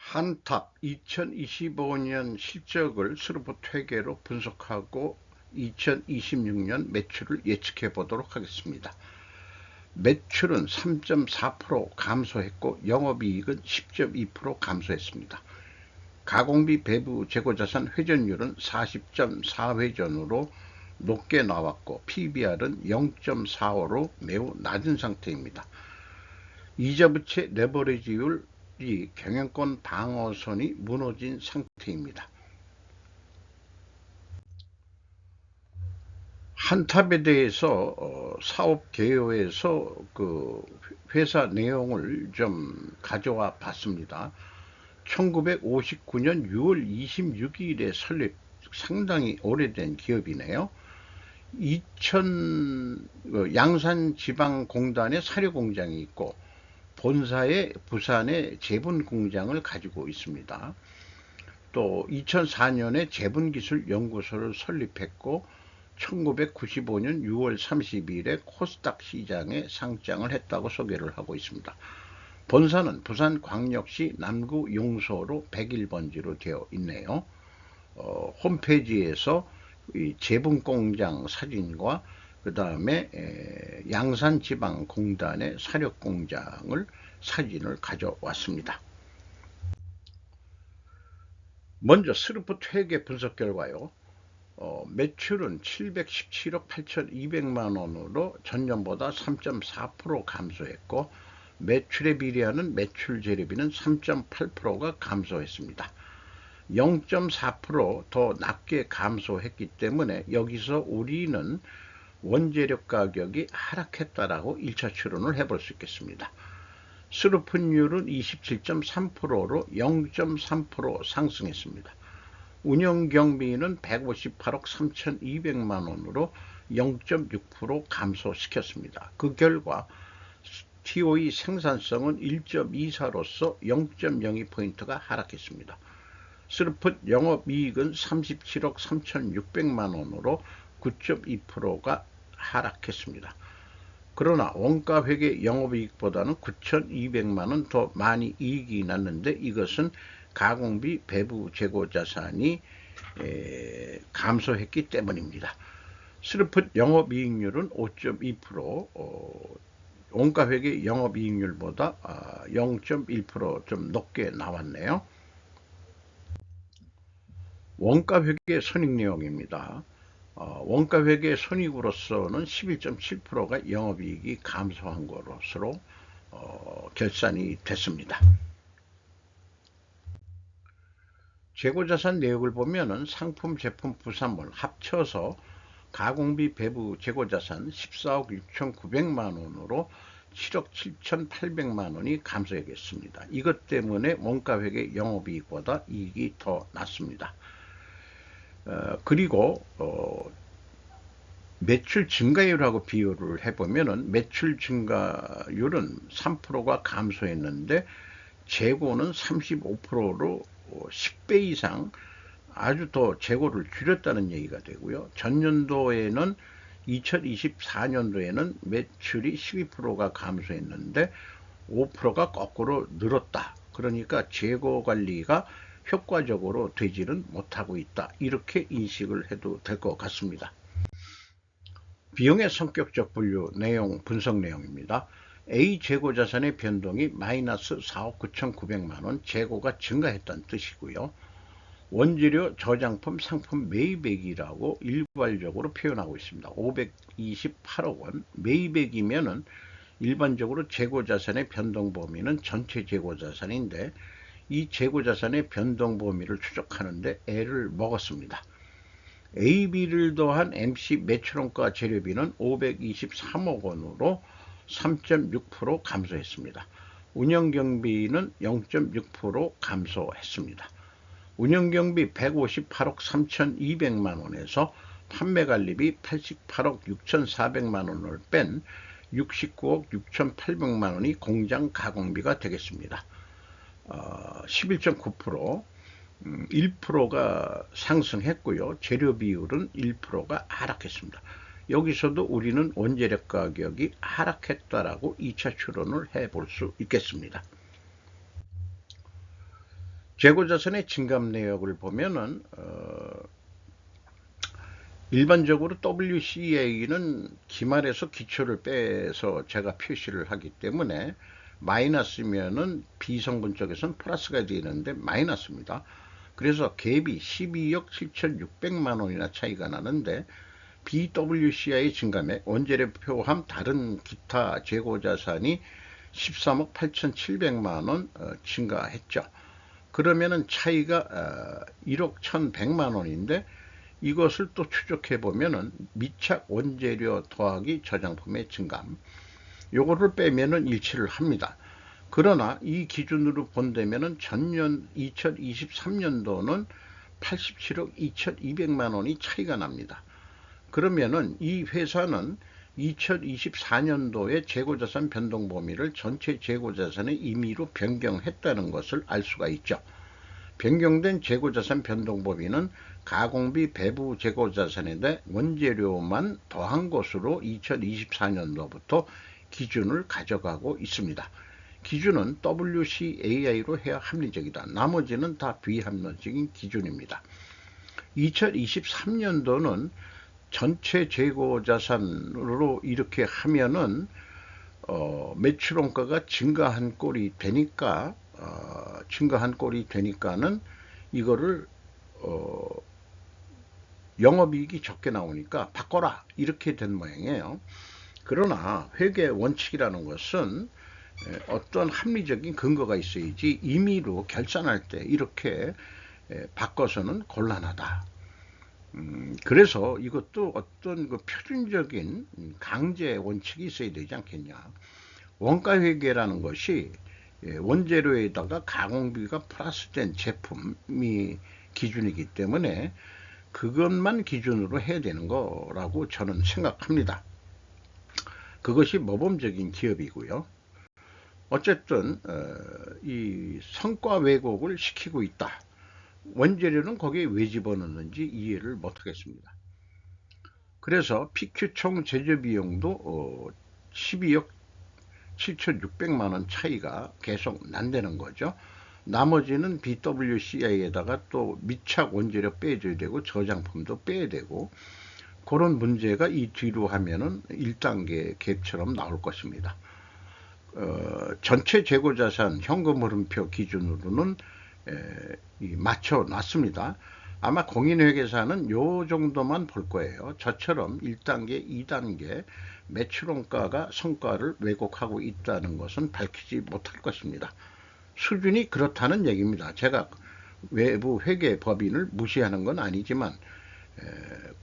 한탑 2025년 실적을 스루프 회계로 분석하고 2026년 매출을 예측해 보도록 하겠습니다. 매출은 3.4% 감소했고 영업이익은 10.2% 감소했습니다. 가공비 배부 재고자산 회전율은 40.4회전으로 높게 나왔고 PBR은 0.45로 매우 낮은 상태입니다. 이자부채 레버리지율이 경영권 방어선이 무너진 상태입니다. 한탑에 대해서 사업 개요에서 그 회사 내용을 좀 가져와 봤습니다. 1959년 6월 26일에 설립, 상당히 오래된 기업이네요. 양산지방공단에 사료공장이 있고 본사에 부산에 제분공장을 가지고 있습니다. 또 2004년에 제분기술연구소를 설립했고 1995년 6월 30일에 코스닥 시장에 상장을 했다고 소개를 하고 있습니다. 본사는 부산광역시 남구용소로 101번지로 되어 있네요. 홈페이지에서 이 제분공장 사진과 그 다음에 양산지방공단의 사료공장을 사진을 가져왔습니다. 먼저 스루프 회계 분석 결과요. 매출은 717억 8,200만원으로 전년보다 3.4% 감소했고 매출에 비례하는 매출 재료비는 3.8%가 감소했습니다. 0.4% 더 낮게 감소했기 때문에 여기서 우리는 원재료 가격이 하락했다라고 1차 추론을 해볼 수 있겠습니다. 스루프율은 27.3%로 0.3% 상승했습니다. 운영경비는 158억 3,200만원으로 0.6% 감소시켰습니다. 그 결과 TOE 생산성은 1.24로서 0.02포인트가 하락했습니다. 스루프 영업이익은 37억 3,600만원으로 9.2%가 하락했습니다. 그러나 원가회계 영업이익보다는 9,200만원 더 많이 이익이 났는데 이것은 가공비 배부 재고자산이 감소했기 때문입니다. 스루프 영업이익률은 5.2%, 원가회계 영업이익률보다 0.1% 좀 높게 나왔네요. 원가회계 손익 내용입니다. 원가회계 손익으로서는 11.7%가 영업이익이 감소한 것으로 결산이 됐습니다. 재고자산 내역을 보면은 상품, 제품, 부산물 합쳐서 가공비 배부 재고자산 14억 6,900만원으로 7억 7,800만원이 감소하겠습니다. 이것 때문에 원가회계 영업이익보다 이익이 더 낮습니다. 그리고 매출 증가율하고 비교를 해보면은 매출 증가율은 3%가 감소했는데 재고는 35%로 10배 이상 아주 더 재고를 줄였다는 얘기가 되고요. 전년도에는 2024년도에는 매출이 12%가 감소했는데 5%가 거꾸로 늘었다. 그러니까 재고 관리가 효과적으로 되지는 못하고 있다. 이렇게 인식을 해도 될 것 같습니다. 비용의 성격적 분류 내용 분석 내용입니다. A 재고자산의 변동이 마이너스 4억 9,900만원 재고가 증가했다는 뜻이고요. 원재료 저장품 상품 매입액이라고 일괄적으로 표현하고 있습니다. 528억 원 매입액이면은 일반적으로 재고자산의 변동 범위는 전체 재고자산인데 이 재고자산의 변동 범위를 추적하는데 애를 먹었습니다. AB를 더한 MC 매출원가 재료비는 523억 원으로 3.6% 감소했습니다. 운영경비는 0.6% 감소했습니다. 운영경비 158억 3,200만원에서 판매관리비 88억 6,400만원을 뺀 69억 6,800만원이 공장 가공비가 되겠습니다. 11.9%, 1%가 상승했고요. 재료 비율은 1%가 하락했습니다. 여기서도 우리는 원재료 가격이 하락했다라고 2차 추론을 해볼 수 있겠습니다. 재고자산의 증감 내역을 보면은 일반적으로 WCA는 기말에서 기초를 빼서 제가 표시를 하기 때문에 마이너스면은 B성분 쪽에서는 플러스가 되는데 마이너스입니다. 그래서 갭이 12억 7,600만 원이나 차이가 나는데 BWCI 증감액 원재료 포함 다른 기타 재고자산이 13억 8,700만 원 증가했죠. 그러면은 차이가 1억 1,100만 원인데 이것을 또 추적해 보면은 미착 원재료 더하기 저장품의 증감 요거를 빼면은 일치를 합니다. 그러나 이 기준으로 본다면은 전년 2023년도는 87억 2,200만 원이 차이가 납니다. 그러면은 이 회사는 2024년도에 재고자산 변동 범위를 전체 재고자산의 임의로 변경했다는 것을 알 수가 있죠. 변경된 재고자산 변동 범위는 가공비 배부 재고자산에 대해 원재료만 더한 것으로 2024년도부터 기준을 가져가고 있습니다. 기준은 WCAI로 해야 합리적이다. 나머지는 다 비합리적인 기준입니다. 2023년도는 전체 재고자산으로 이렇게 하면은 매출원가가 증가한 꼴이 되니까 는 이거를 영업이익이 적게 나오니까 바꿔라 이렇게 된 모양이에요. 그러나 회계 원칙이라는 것은 어떤 합리적인 근거가 있어야지 임의로 결산할 때 이렇게 바꿔서는 곤란하다. 그래서 이것도 어떤 그 표준적인 강제 원칙이 있어야 되지 않겠냐. 원가회계라는 것이 원재료에다가 가공비가 플러스된 제품이 기준이기 때문에 그것만 기준으로 해야 되는 거라고 저는 생각합니다. 그것이 모범적인 기업이고요. 어쨌든 이 성과 왜곡을 시키고 있다. 원재료는 거기에 왜 집어넣는지 이해를 못하겠습니다. 그래서 PQ 총 제조 비용도 12억 7,600만 원 차이가 계속 난다는 거죠. 나머지는 BWCI에다가 또 미착 원재료 빼줘야 되고 저장품도 빼야 되고 그런 문제가 이 뒤로 하면은 1단계 갭처럼 나올 것입니다. 전체 재고자산 현금 흐름표 기준으로는 맞춰 놨습니다. 아마 공인회계사는 요 정도만 볼 거예요. 저처럼 1단계, 2단계 매출원가가 성과를 왜곡하고 있다는 것은 밝히지 못할 것입니다. 수준이 그렇다는 얘기입니다. 제가 외부 회계 법인을 무시하는 건 아니지만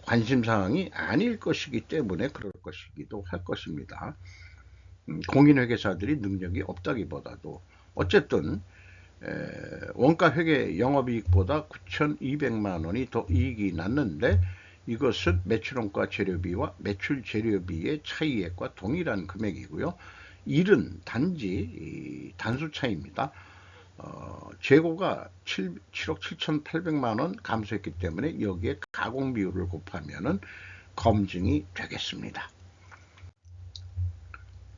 관심사항이 아닐 것이기 때문에 그럴 것이기도 할 것입니다. 공인회계사들이 능력이 없다기보다도 어쨌든 원가회계 영업이익보다 9,200만 원이 더 이익이 났는데 이것은 매출원가 재료비와 매출 재료비의 차이액과 동일한 금액이고요. 일은 단지 단수 차이입니다. 재고가 7억 7,800만 원 감소했기 때문에 여기에 가공 비율을 곱하면은 검증이 되겠습니다.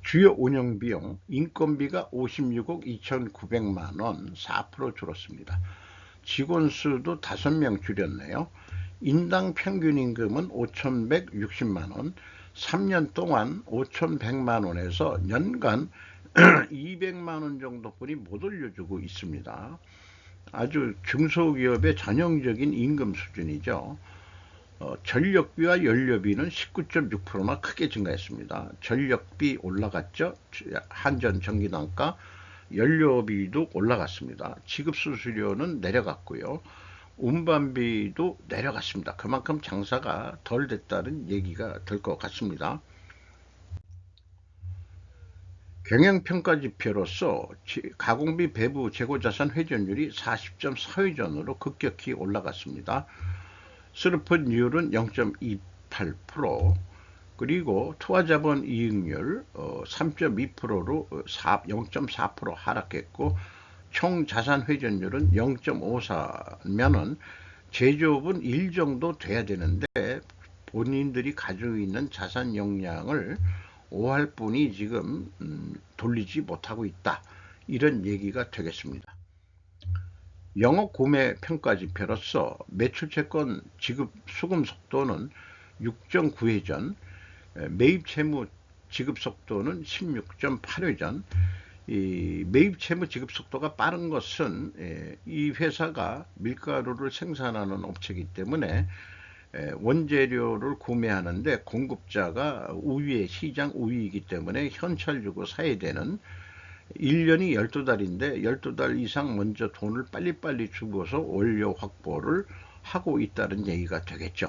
주요 운영비용, 인건비가 56억 2,900만 원, 4% 줄었습니다. 직원수도 5명 줄였네요. 인당 평균 임금은 5,160만 원, 3년 동안 5,100만 원에서 연간 200만 원 정도뿐이 못 올려주고 있습니다. 아주 중소기업의 전형적인 임금 수준이죠. 전력비와 연료비는 19.6%나 크게 증가했습니다. 전력비 올라갔죠. 한전 전기단가, 연료비도 올라갔습니다. 지급수수료는 내려갔고요. 운반비도 내려갔습니다. 그만큼 장사가 덜 됐다는 얘기가 될 것 같습니다. 경영평가지표로서 가공비 배부 재고자산 회전율이 40.4회전으로 급격히 올라갔습니다. 스루풋율은 0.28%, 그리고 투하자본 이익률 3.2%로 0.4% 하락했고 총 자산 회전율은 0.54면은 제조업은 1 정도 돼야 되는데 본인들이 가지고 있는 자산 역량을 5할 뿐이 지금 돌리지 못하고 있다. 이런 얘기가 되겠습니다. 영업 구매 평가 지표로서 매출채권 지급 수금 속도는 6.9회전, 매입 채무 지급 속도는 16.8회전. 이 매입 채무 지급 속도가 빠른 것은 이 회사가 밀가루를 생산하는 업체이기 때문에 원재료를 구매하는데 공급자가 우위의 시장 우위이기 때문에 현찰 주고 사야 되는 1년이 12달인데 12달 이상 먼저 돈을 빨리빨리 주고서 원료 확보를 하고 있다는 얘기가 되겠죠.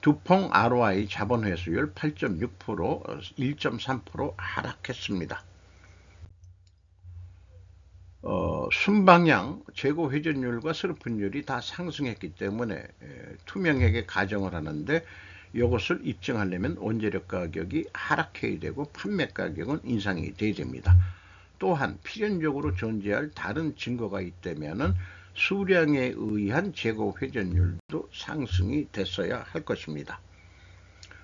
두퐁 ROI 자본 회수율 8.6%, 1.3% 하락했습니다. 순방향 재고 회전율과 스루픈율이 다 상승했기 때문에 투명하게 가정을 하는데 이것을 입증하려면 원재료 가격이 하락해야 되고 판매 가격은 인상이 돼야 됩니다. 또한 필연적으로 존재할 다른 증거가 있다면 수량에 의한 재고 회전율도 상승이 됐어야 할 것입니다.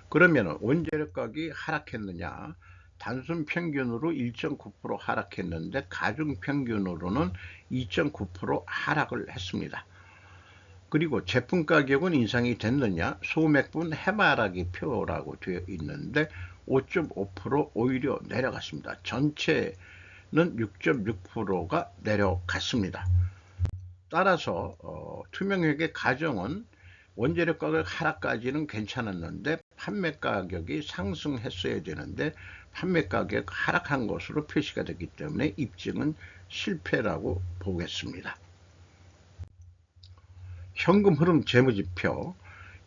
그러면 원재료 가격이 하락했느냐? 단순 평균으로 1.9% 하락했는데 가중 평균으로는 2.9% 하락을 했습니다. 그리고 제품 가격은 인상이 됐느냐? 소맥분 해바라기 표라고 되어 있는데 5.5% 오히려 내려갔습니다. 전체는 6.6%가 내려갔습니다. 따라서 투명회계 가정은 원재료 가격 하락까지는 괜찮았는데 판매 가격이 상승했어야 되는데 판매 가격 하락한 것으로 표시가 됐기 때문에 입증은 실패라고 보겠습니다. 현금 흐름 재무지표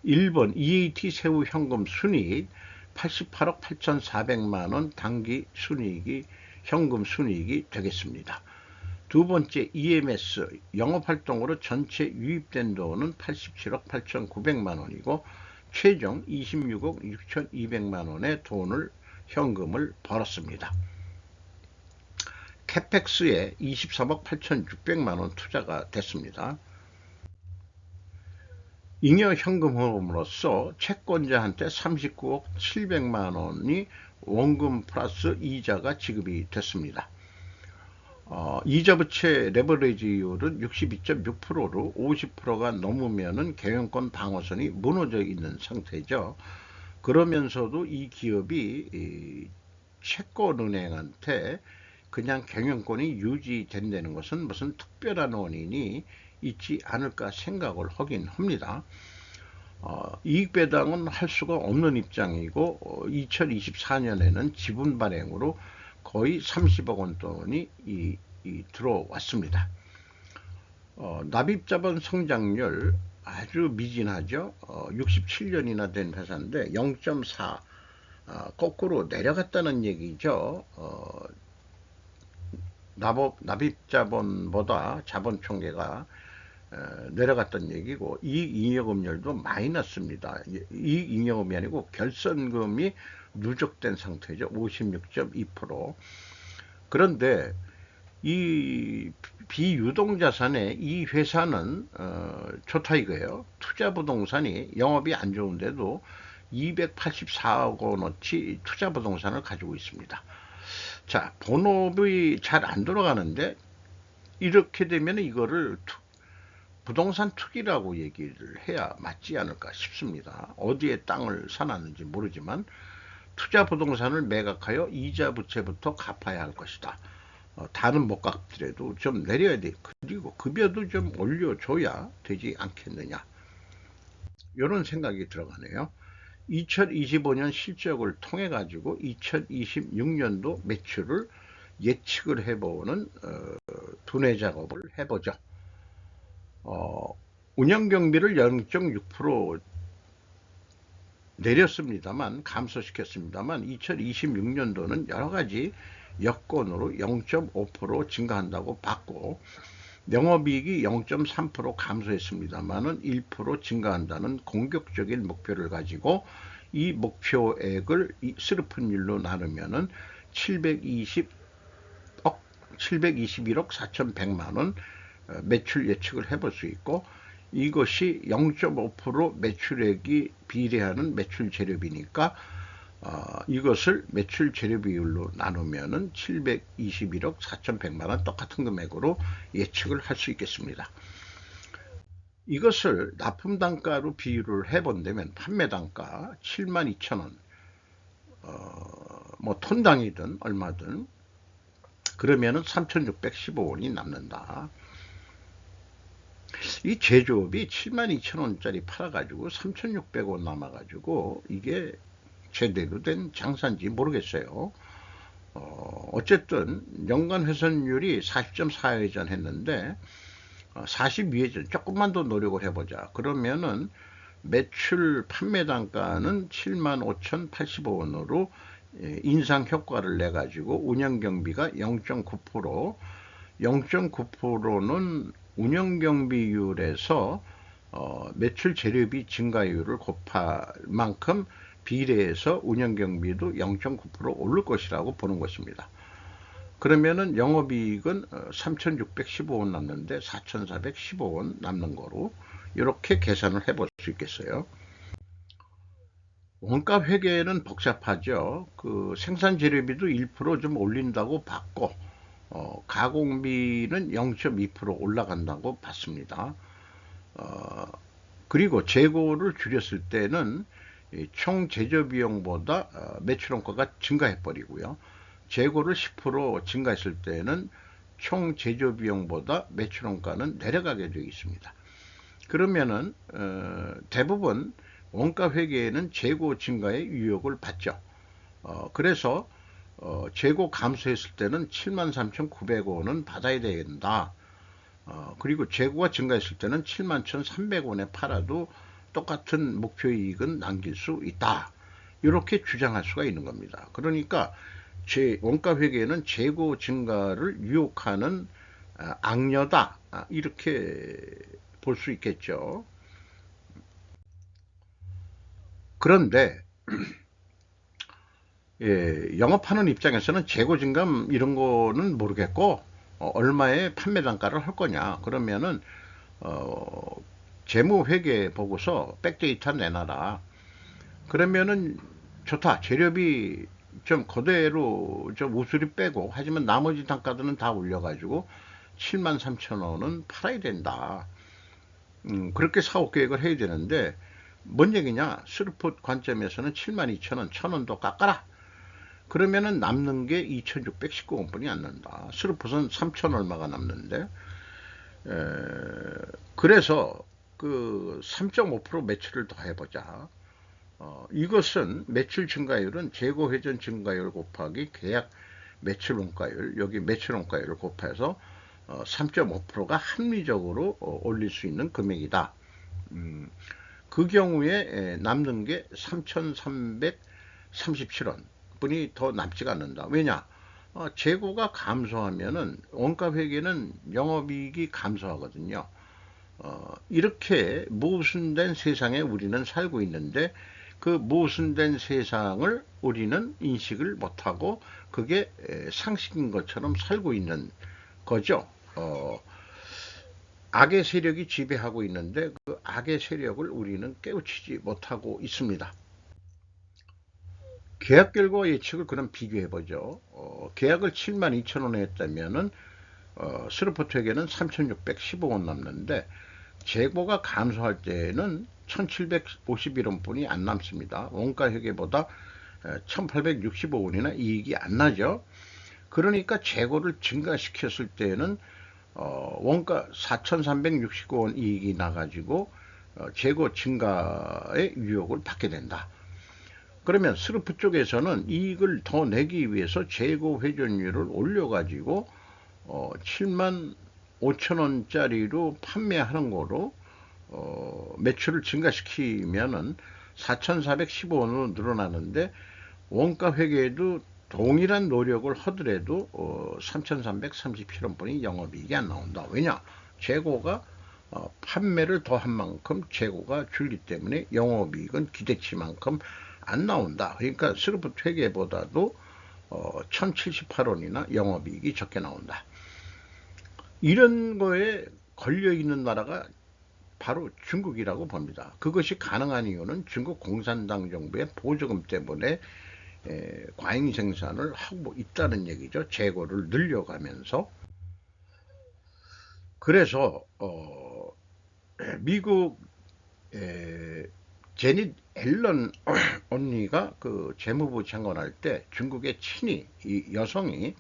1번 EAT 세후 현금 순이익 88억 8,400만원 당기 순이익이 현금 순이익이 되겠습니다. 두 번째 EMS 영업활동으로 전체 유입된 돈은 87억 8,900만원이고 최종 26억 6,200만원의 돈을 현금을 벌었습니다. 캐펙스에 23억 8,600만원 투자가 됐습니다. 잉여 현금 흐름으로서 채권자한테 39억 700만원이 원금 플러스 이자가 지급이 됐습니다. 이자 부채 레버리지율은 62.6%로 50%가 넘으면은 경영권 방어선이 무너져 있는 상태죠. 그러면서도 이 기업이 채권은행한테 그냥 경영권이 유지된다는 것은 무슨 특별한 원인이 있지 않을까 생각을 하긴 합니다. 이익 배당은 할 수가 없는 입장이고 2024년에는 지분 발행으로 거의 30억 원 돈이 들어왔습니다. 납입자본 성장률 아주 미진하죠. 67년이나 된 회사인데 0.4 거꾸로 내려갔다는 얘기죠. 납입자본보다 자본 총계가 내려갔던 얘기고 이익잉여금률도 마이너스입니다. 이익잉여금이 아니고 결선금이 누적된 상태죠. 56.2%. 그런데 이 비유동자산의 이 회사는 좋다 이거예요. 투자부동산이 영업이 안 좋은데도 284억 원어치 투자부동산을 가지고 있습니다. 자, 본업이 잘 안 돌아가는데 이렇게 되면 이거를 부동산 투기라고 얘기를 해야 맞지 않을까 싶습니다. 어디에 땅을 사놨는지 모르지만 투자 부동산을 매각하여 이자 부채부터 갚아야 할 것이다. 다는 못 갚더라도 좀 내려야 돼. 그리고 급여도 좀 올려줘야 되지 않겠느냐. 이런 생각이 들어가네요. 2025년 실적을 통해 가지고 2026년도 매출을 예측을 해보는 두뇌 작업을 해보죠. 운영경비를 0.6% 내렸습니다만 감소시켰습니다만 2026년도는 여러가지 여건으로 0.5% 증가한다고 봤고 영업이익이 0.3% 감소했습니다만 1% 증가한다는 공격적인 목표를 가지고 이 목표액을 스루픈율로 나누면 721억 4,100만원 매출 예측을 해볼 수 있고 이것이 0.5% 매출액이 비례하는 매출 재료비니까 이것을 매출 재료 비율로 나누면은 721억 4,100만원 똑같은 금액으로 예측을 할 수 있겠습니다. 이것을 납품 단가로 비율을 해본다면 판매 단가 72,000원, 뭐 톤당이든 얼마든 그러면은 3,615원이 남는다. 이 제조업이 72,000원짜리 팔아가지고 3,600원 남아가지고 이게 제대로 된 장사인지 모르겠어요. 어쨌든 연간 회선율이 40.4회전 했는데 42회전 조금만 더 노력을 해보자. 그러면은 매출 판매 단가는 75,085원으로 인상 효과를 내 가지고 운영경비가 0.9%, 0.9%는 운영경비율에서 매출 재료비 증가율을 곱할 만큼 비례해서 운영경비도 0.9% 오를 것이라고 보는 것입니다. 그러면은 영업이익은 3,615원 남는데 4,415원 남는 거로 이렇게 계산을 해볼 수 있겠어요. 원가 회계는 복잡하죠. 그 생산 재료비도 1%좀 올린다고 봤고, 가공비는 0.2% 올라간다고 봤습니다. 그리고 재고를 줄였을 때는 총 제조 비용보다 매출 원가가 증가해 버리고요. 재고를 10% 증가했을 때는 총 제조 비용보다 매출 원가는 내려가게 되어 있습니다. 그러면은 대부분 원가 회계에는 재고 증가의 유혹을 받죠. 그래서 재고 감소했을 때는 73,900원은 받아야 된다. 그리고 재고가 증가했을 때는 71,300원에 팔아도 똑같은 목표이익은 남길 수 있다. 이렇게 주장할 수가 있는 겁니다. 그러니까 원가 회계에는 재고 증가를 유혹하는 악녀다. 이렇게 볼 수 있겠죠. 그런데 영업하는 입장에서는 재고 증감 이런 거는 모르겠고 얼마의 판매 단가를 할 거냐 그러면은 재무 회계 보고서 백데이터 내놔라. 그러면은 좋다. 재료비 좀 그대로 좀 우수리 빼고 하지만 나머지 단가들은 다 올려가지고 73,000원은 팔아야 된다. 그렇게 사업 계획을 해야 되는데 뭔 얘기냐? 스루풋 관점에서는 72,000원, 1,000원 더 깎아라. 그러면은 남는 게 2,619원뿐이 안 난다. 스루풋은 3,000 얼마가 남는데, 그래서 그 3.5% 매출을 더 해보자. 이것은 매출 증가율은 재고 회전 증가율 곱하기 계약 매출 원가율, 여기 매출 원가율을 곱해서 3.5%가 합리적으로 올릴 수 있는 금액이다. 그 경우에 남는 게 3,337원 뿐이 더 남지가 않는다. 왜냐? 재고가 감소하면은 원가 회계는 영업이익이 감소하거든요. 이렇게 모순된 세상에 우리는 살고 있는데 그 모순된 세상을 우리는 인식을 못하고 그게 상식인 것처럼 살고 있는 거죠. 악의 세력이 지배하고 있는데 그 악의 세력을 우리는 깨우치지 못하고 있습니다. 계약 결과 예측을 그럼 비교해 보죠. 계약을 72,000원에 했다면은 스루포트 회계는 3,615원 남는데 재고가 감소할 때는 1,751원뿐이 안 남습니다. 원가 회계보다 1,865원이나 이익이 안 나죠. 그러니까 재고를 증가시켰을 때는 원가 4,369원 이익이 나가지고 재고 증가의 유혹을 받게 된다. 그러면 스루프 쪽에서는 이익을 더 내기 위해서 재고 회전율을 올려가지고 7만 5천원짜리로 판매하는 거로 매출을 증가시키면은 4,415원으로 늘어나는데 원가 회계에도 동일한 노력을 하더라도 3,337원뿐이 영업이익이 안 나온다. 왜냐? 재고가 판매를 더한 만큼 재고가 줄기 때문에 영업이익은 기대치만큼 안 나온다. 그러니까 스루프 회계보다도 1,078원이나 영업이익이 적게 나온다. 이런 거에 걸려있는 나라가 바로 중국이라고 봅니다. 그것이 가능한 이유는 중국 공산당 정부의 보조금 때문에 과잉 생산을 하고 있다는 얘기죠. 재고를 늘려가면서. 그래서 미국 제닛 앨런 언니가 그 재무부 장관할 때 중국의 친위 이 여성이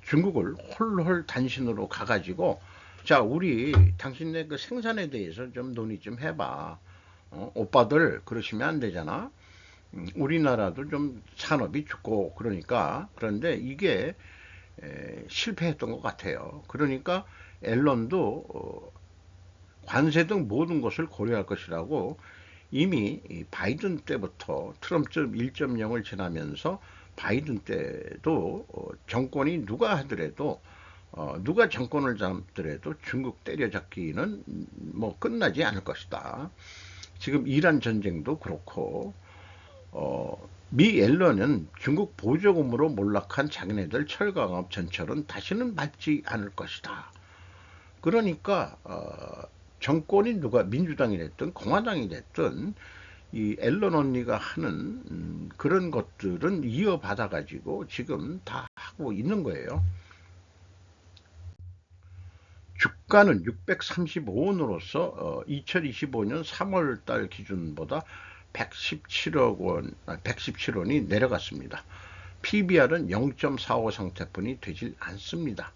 중국을 홀홀 단신으로 가가지고, 자, 우리 당신네 그 생산에 대해서 좀 논의 좀 해봐. 오빠들 그러시면 안 되잖아. 우리나라도 좀 산업이 죽고 그러니까. 그런데 이게 실패했던 것 같아요. 그러니까 앨런도 관세 등 모든 것을 고려할 것이라고 이미 바이든 때부터 트럼프 1.0을 지나면서 바이든 때도 정권이 누가 하더라도 누가 정권을 잡더라도 중국 때려잡기는 뭐 끝나지 않을 것이다. 지금 이란 전쟁도 그렇고 미 앨런은 중국 보조금으로 몰락한 자기네들 철강업 전철은 다시는 밟지 않을 것이다. 그러니까 정권이 누가 민주당이 됐든 공화당이 됐든 이 앨런 언니가 하는 그런 것들은 이어받아 가지고 지금 다 하고 있는 거예요. 주가는 635원으로서 2025년 3월 달 기준보다 117억 원, 117원이 내려갔습니다. PBR은 0.45 상태뿐이 되질 않습니다.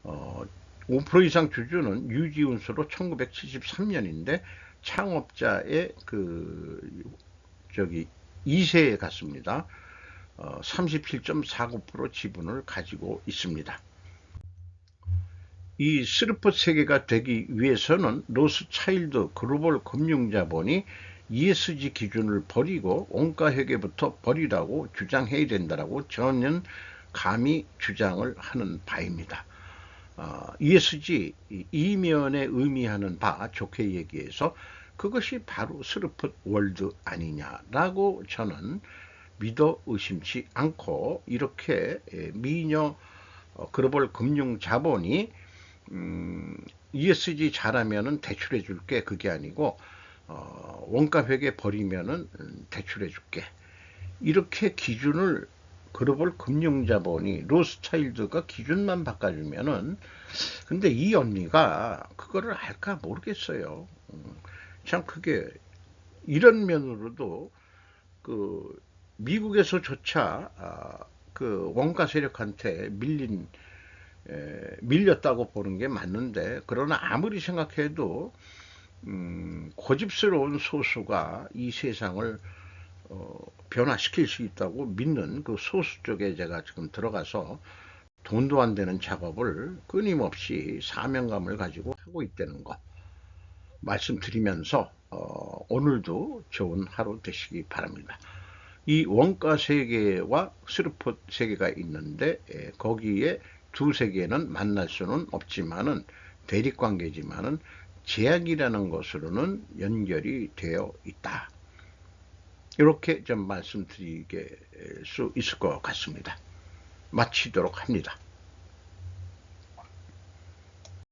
5% 이상 주주는 유지운수로 1973년인데 창업자의 그 저기 2세에 갔습니다. 37.49% 지분을 가지고 있습니다. 이 스루폿 세계가 되기 위해서는 로스차일드 글로벌 금융자본이 ESG 기준을 버리고 원가회계부터 버리라고 주장해야 된다라고 저는 감히 주장을 하는 바입니다. ESG 이면에 의미하는 바 좋게 얘기해서 그것이 바로 스루폿 월드 아니냐라고 저는 믿어 의심치 않고, 이렇게 미녀 글로벌 금융 자본이 ESG 잘하면은 대출해 줄게, 그게 아니고 원가 회계 버리면은 대출해 줄게, 이렇게 기준을 글로벌 금융자본이 로스차일드가 기준만 바꿔주면은, 근데 이 언니가 그거를 알까 모르겠어요. 참 그게 이런 면으로도 그 미국에서조차 그 원가 세력한테 밀렸다고 보는 게 맞는데, 그러나 아무리 생각해도 고집스러운 소수가 이 세상을 변화시킬 수 있다고 믿는 그 소수 쪽에 제가 지금 들어가서 돈도 안 되는 작업을 끊임없이 사명감을 가지고 하고 있다는 거 말씀드리면서 오늘도 좋은 하루 되시기 바랍니다. 이 원가 세계와 스루폿 세계가 있는데 거기에 두 세계는 만날 수는 없지만은 대립관계지만은 제약이라는 것으로는 연결이 되어 있다. 이렇게 좀 말씀드릴 수 있을 것 같습니다. 마치도록 합니다.